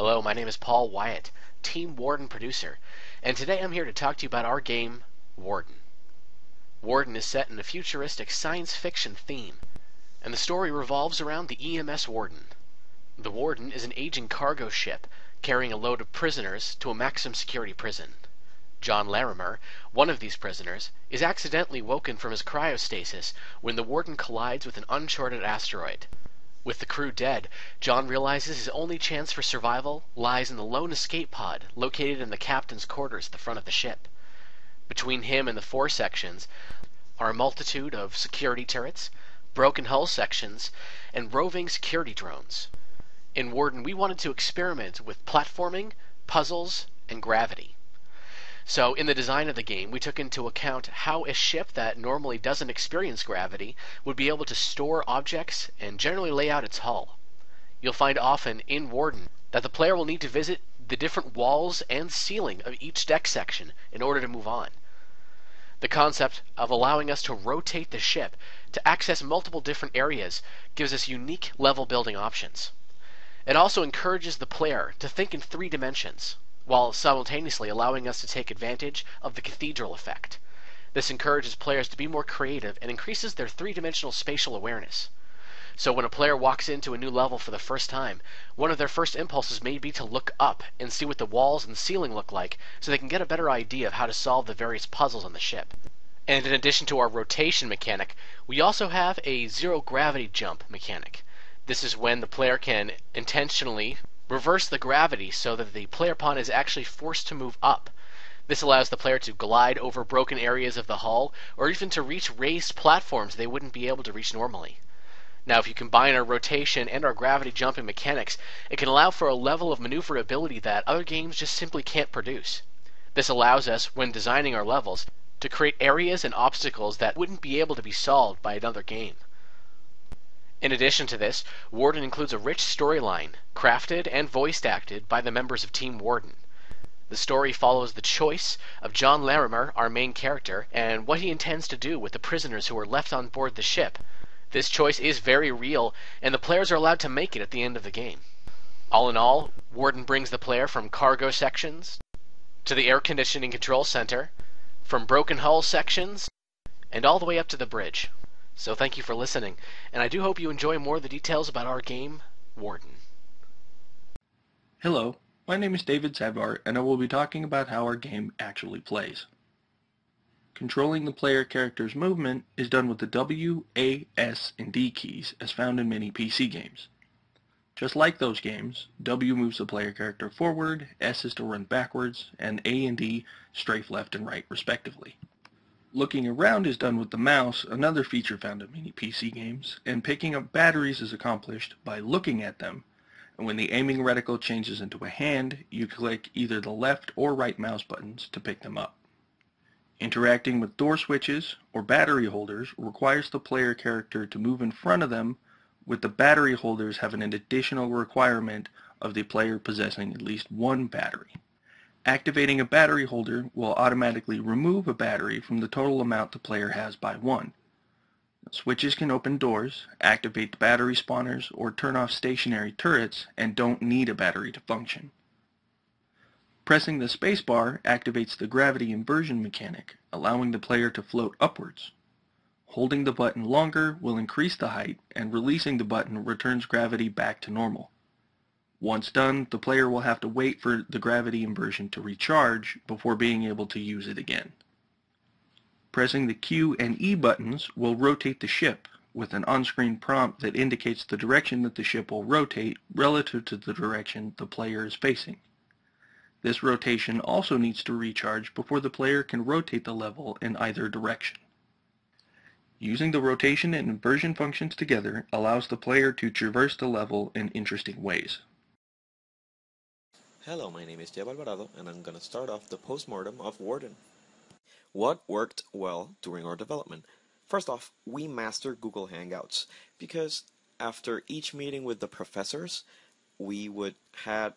Hello, my name is Paul Wyatt, Team Worden producer, and today I'm here to talk to you about our game, Worden. Worden is set in a futuristic science fiction theme, and the story revolves around the EMS Worden. The Worden is an aging cargo ship carrying a load of prisoners to a maximum security prison. John Larimer, one of these prisoners, is accidentally woken from his cryostasis when the Worden collides with an uncharted asteroid. With the crew dead, John realizes his only chance for survival lies in the lone escape pod located in the captain's quarters at the front of the ship. Between him and the four sections are a multitude of security turrets, broken hull sections, and roving security drones. In Worden, we wanted to experiment with platforming, puzzles, and gravity. So in the design of the game, we took into account how a ship that normally doesn't experience gravity would be able to store objects and generally lay out its hull. You'll find often in Worden that the player will need to visit the different walls and ceiling of each deck section in order to move on. The concept of allowing us to rotate the ship to access multiple different areas gives us unique level building options. It also encourages the player to think in 3 dimensions, while simultaneously allowing us to take advantage of the cathedral effect. This encourages players to be more creative and increases their 3-dimensional spatial awareness. So when a player walks into a new level for the first time, one of their first impulses may be to look up and see what the walls and ceiling look like so they can get a better idea of how to solve the various puzzles on the ship. And in addition to our rotation mechanic, we also have a zero-gravity jump mechanic. This is when the player can intentionally reverse the gravity so that the player pawn is actually forced to move up. This allows the player to glide over broken areas of the hull, or even to reach raised platforms they wouldn't be able to reach normally. Now, if you combine our rotation and our gravity jumping mechanics, it can allow for a level of maneuverability that other games just simply can't produce. This allows us, when designing our levels, to create areas and obstacles that wouldn't be able to be solved by another game. In addition to this, Worden includes a rich storyline, crafted and voiced acted by the members of Team Worden. The story follows the choice of John Larimer, our main character, and what he intends to do with the prisoners who are left on board the ship. This choice is very real, and the players are allowed to make it at the end of the game. All in all, Worden brings the player from cargo sections to the air conditioning control center, from broken hull sections, and all the way up to the bridge. So thank you for listening, and I do hope you enjoy more of the details about our game, Worden. Hello, my name is David Sadvar, and I will be talking about how our game actually plays. Controlling the player character's movement is done with the W, A, S, and D keys as found in many PC games. Just like those games, W moves the player character forward, S is to run backwards, and A and D strafe left and right respectively. Looking around is done with the mouse, another feature found in many PC games, and picking up batteries is accomplished by looking at them, and when the aiming reticle changes into a hand, you click either the left or right mouse buttons to pick them up. Interacting with door switches or battery holders requires the player character to move in front of them, with the battery holders having an additional requirement of the player possessing at least one battery. Activating a battery holder will automatically remove a battery from the total amount the player has by 1. Switches can open doors, activate the battery spawners, or turn off stationary turrets and don't need a battery to function. Pressing the spacebar activates the gravity inversion mechanic, allowing the player to float upwards. Holding the button longer will increase the height, and releasing the button returns gravity back to normal. Once done, the player will have to wait for the gravity inversion to recharge before being able to use it again. Pressing the Q and E buttons will rotate the ship, with an on-screen prompt that indicates the direction that the ship will rotate relative to the direction the player is facing. This rotation also needs to recharge before the player can rotate the level in either direction. Using the rotation and inversion functions together allows the player to traverse the level in interesting ways. Hello, my name is Jeb Alvarado, and I'm going to start off the postmortem of Worden. What worked well during our development? First off, we mastered Google Hangouts, because after each meeting with the professors, we would have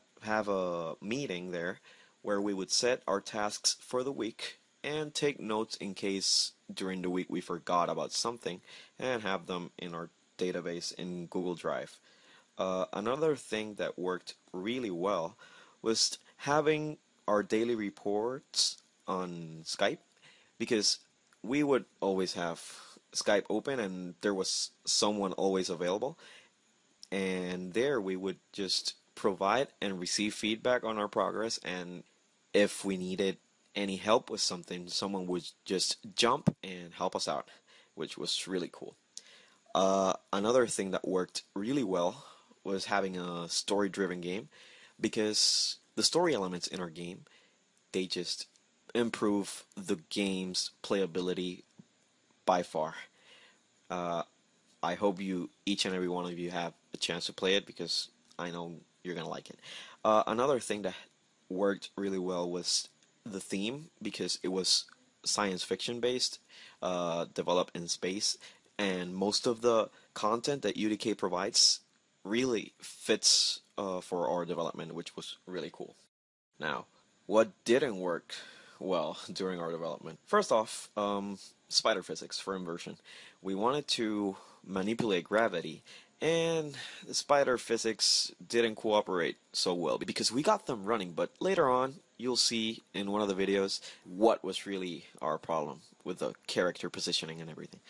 a meeting there where we would set our tasks for the week and take notes in case during the week we forgot about something and have them in our database in Google Drive. Another thing that worked really well was having our daily reports on Skype, because we would always have Skype open and there was someone always available, and there we would just provide and receive feedback on our progress, and if we needed any help with something, someone would just jump and help us out, which was really cool. Another thing that worked really well was having a story-driven game, because the story elements in our game, they just improve the game's playability by far. Uh, I hope each and every one of you have a chance to play it, because I know you're gonna like it. Another thing that worked really well was the theme, because it was science fiction based, developed in space, and most of the content that UDK provides really fits for our development, which was really cool. Now, what didn't work well during our development? First off, spider physics for inversion. We wanted to manipulate gravity, and the spider physics didn't cooperate so well, because we got them running, but later on you'll see in one of the videos what was really our problem with the character positioning and everything.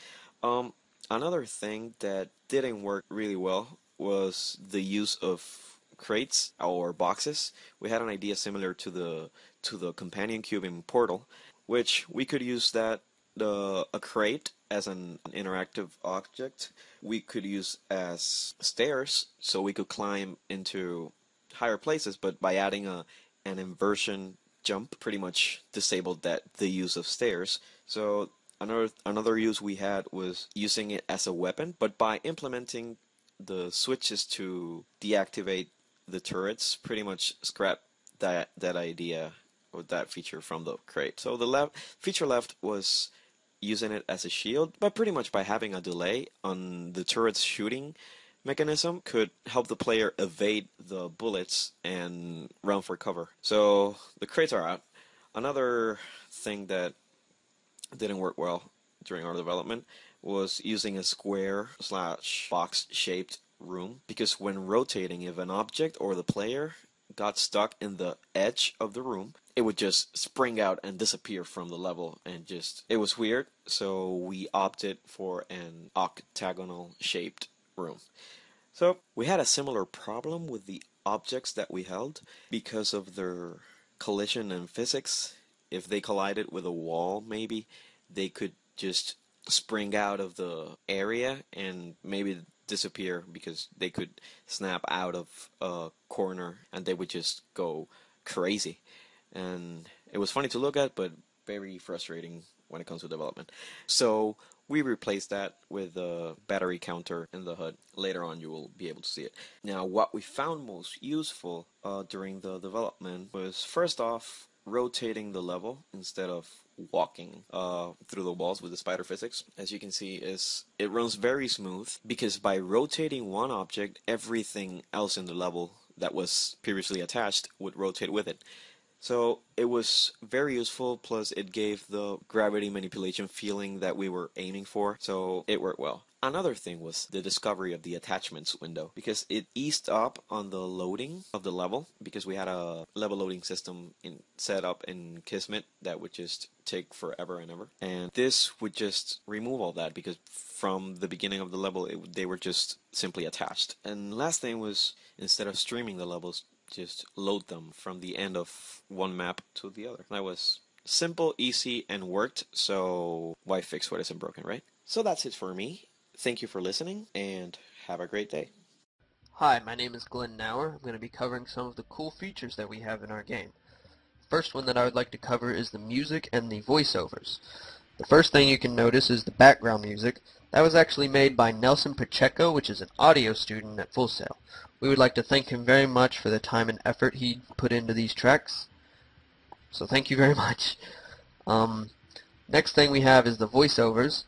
Another thing that didn't work really well was the use of crates or boxes. We had an idea similar to the companion cube in Portal, which we could use a crate as an interactive object. We could use as stairs, so we could climb into higher places, but by adding an inversion jump, pretty much disabled the use of stairs. So another use we had was using it as a weapon, but by implementing the switches to deactivate the turrets, pretty much scrap that idea or that feature from the crate. So the feature left was using it as a shield, but pretty much by having a delay on the turret's shooting mechanism could help the player evade the bullets and run for cover. So the crates are out. Another thing that didn't work well during our development was using a square/box shaped room, because when rotating, if an object or the player got stuck in the edge of the room, it would just spring out and disappear from the level, and it was weird. So we opted for an octagonal shaped room. So we had a similar problem with the objects that we held because of their collision and physics. If they collided with a wall, maybe they could just spring out of the area and maybe disappear, because they could snap out of a corner and they would just go crazy. And it was funny to look at, but very frustrating when it comes to development. So we replaced that with a battery counter in the HUD. Later on you will be able to see it. Now, what we found most useful during the development was, first off, rotating the level instead of walking through the walls with the spider physics. As you can see, it runs very smooth, because by rotating one object, everything else in the level that was previously attached would rotate with it. So it was very useful, plus it gave the gravity manipulation feeling that we were aiming for, so it worked well. Another thing was the discovery of the attachments window, because it eased up on the loading of the level, because we had a level loading system set up in Kismet that would just take forever and ever. And this would just remove all that, because from the beginning of the level, they were just simply attached. And last thing was, instead of streaming the levels, just load them from the end of one map to the other. That was simple, easy, and worked, so why fix what isn't broken, right? So that's it for me. Thank you for listening, and have a great day. Hi, my name is Glenn Nauer. I'm going to be covering some of the cool features that we have in our game. First one that I would like to cover is the music and the voiceovers. The first thing you can notice is the background music. That was actually made by Nelson Pacheco, which is an audio student at Full Sail. We would like to thank him very much for the time and effort he put into these tracks. So thank you very much. Next thing we have is the voiceovers.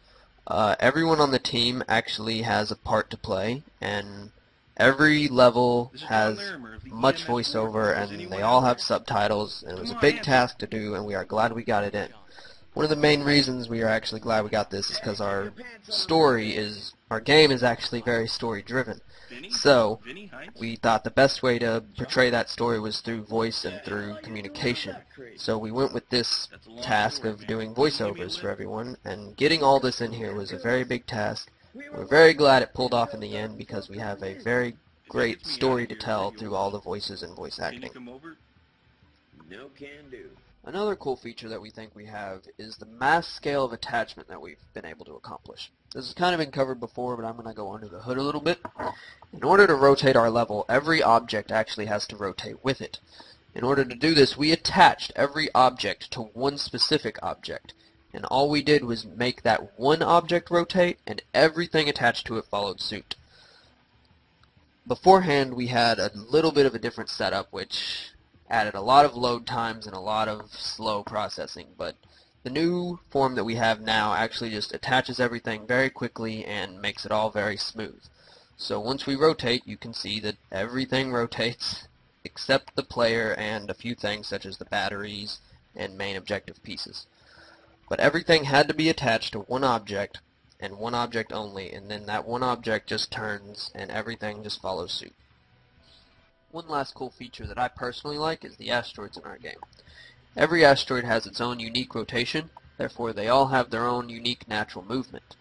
Everyone on the team actually has a part to play, and every level has much voiceover, and they all have subtitles, and it was a big task to do, and we are glad we got it in. One of the main reasons we are actually glad we got this is because our game is actually very story driven. So we thought the best way to portray that story was through voice and through communication. So we went with this task of doing voiceovers for everyone, and getting all this in here was a very big task. We're very glad it pulled off in the end because we have a very great story to tell through all the voices and voice acting. No can do. Another cool feature that we think we have is the mass scale of attachment that we've been able to accomplish. This has kind of been covered before, but I'm going to go under the hood a little bit. In order to rotate our level, every object actually has to rotate with it. In order to do this, we attached every object to one specific object, and all we did was make that one object rotate, and everything attached to it followed suit. Beforehand, we had a little bit of a different setup, which added a lot of load times and a lot of slow processing, but the new form that we have now actually just attaches everything very quickly and makes it all very smooth. So once we rotate, you can see that everything rotates except the player and a few things such as the batteries and main objective pieces. But everything had to be attached to one object and one object only, and then that one object just turns and everything just follows suit. One last cool feature that I personally like is the asteroids in our game. Every asteroid has its own unique rotation, therefore they all have their own unique natural movement.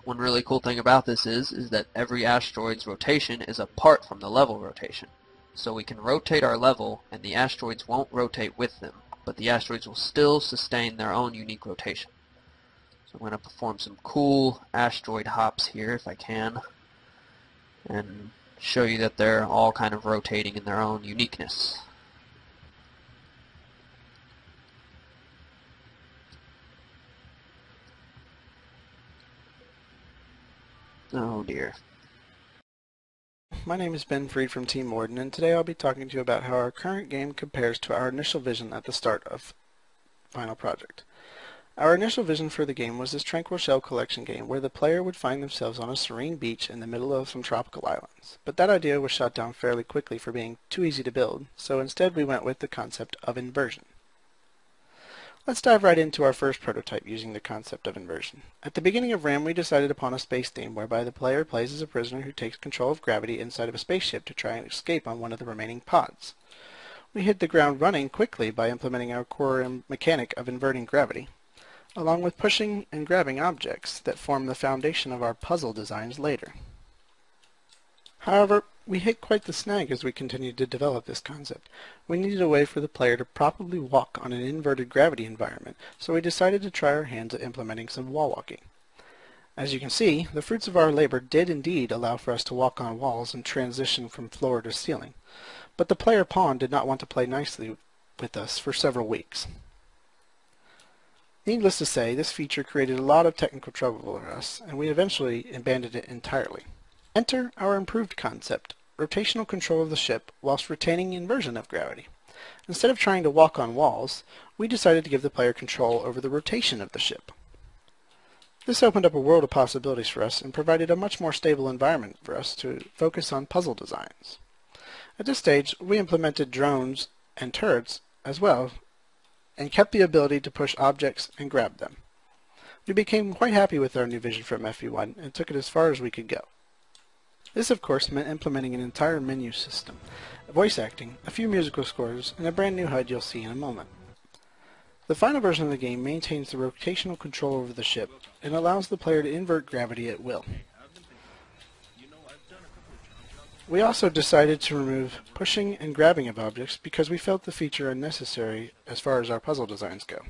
One really cool thing about this is that every asteroid's rotation is apart from the level rotation. So we can rotate our level and the asteroids won't rotate with them, but the asteroids will still sustain their own unique rotation. So I'm going to perform some cool asteroid hops here if I can, and show you that they're all kind of rotating in their own uniqueness. Oh dear. My name is Ben Freed from Team Worden, and today I'll be talking to you about how our current game compares to our initial vision at the start of Final Project. Our initial vision for the game was this tranquil shell collection game where the player would find themselves on a serene beach in the middle of some tropical islands. But that idea was shot down fairly quickly for being too easy to build, so instead we went with the concept of inversion. Let's dive right into our first prototype using the concept of inversion. At the beginning of RAM, we decided upon a space theme whereby the player plays as a prisoner who takes control of gravity inside of a spaceship to try and escape on one of the remaining pods. We hit the ground running quickly by implementing our core mechanic of inverting gravity, along with pushing and grabbing objects that form the foundation of our puzzle designs later. However, we hit quite the snag as we continued to develop this concept. We needed a way for the player to properly walk on an inverted gravity environment, so we decided to try our hands at implementing some wall walking. As you can see, the fruits of our labor did indeed allow for us to walk on walls and transition from floor to ceiling, but the player pawn did not want to play nicely with us for several weeks. Needless to say, this feature created a lot of technical trouble for us, and we eventually abandoned it entirely. Enter our improved concept, rotational control of the ship whilst retaining inversion of gravity. Instead of trying to walk on walls, we decided to give the player control over the rotation of the ship. This opened up a world of possibilities for us and provided a much more stable environment for us to focus on puzzle designs. At this stage, we implemented drones and turrets as well, and kept the ability to push objects and grab them. We became quite happy with our new vision from FE1 and took it as far as we could go. This of course meant implementing an entire menu system, voice acting, a few musical scores, and a brand new HUD you'll see in a moment. The final version of the game maintains the rotational control over the ship and allows the player to invert gravity at will. We also decided to remove pushing and grabbing of objects because we felt the feature unnecessary as far as our puzzle designs go.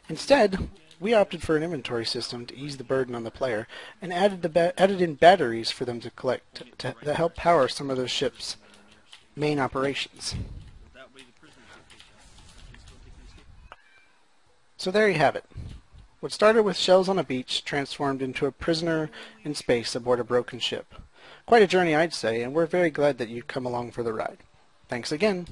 Instead, we opted for an inventory system to ease the burden on the player and added in batteries for them to collect to help power some of the ship's main operations. So there you have it. What started with shells on a beach transformed into a prisoner in space aboard a broken ship. Quite a journey, I'd say, and we're very glad that you've come along for the ride. Thanks again.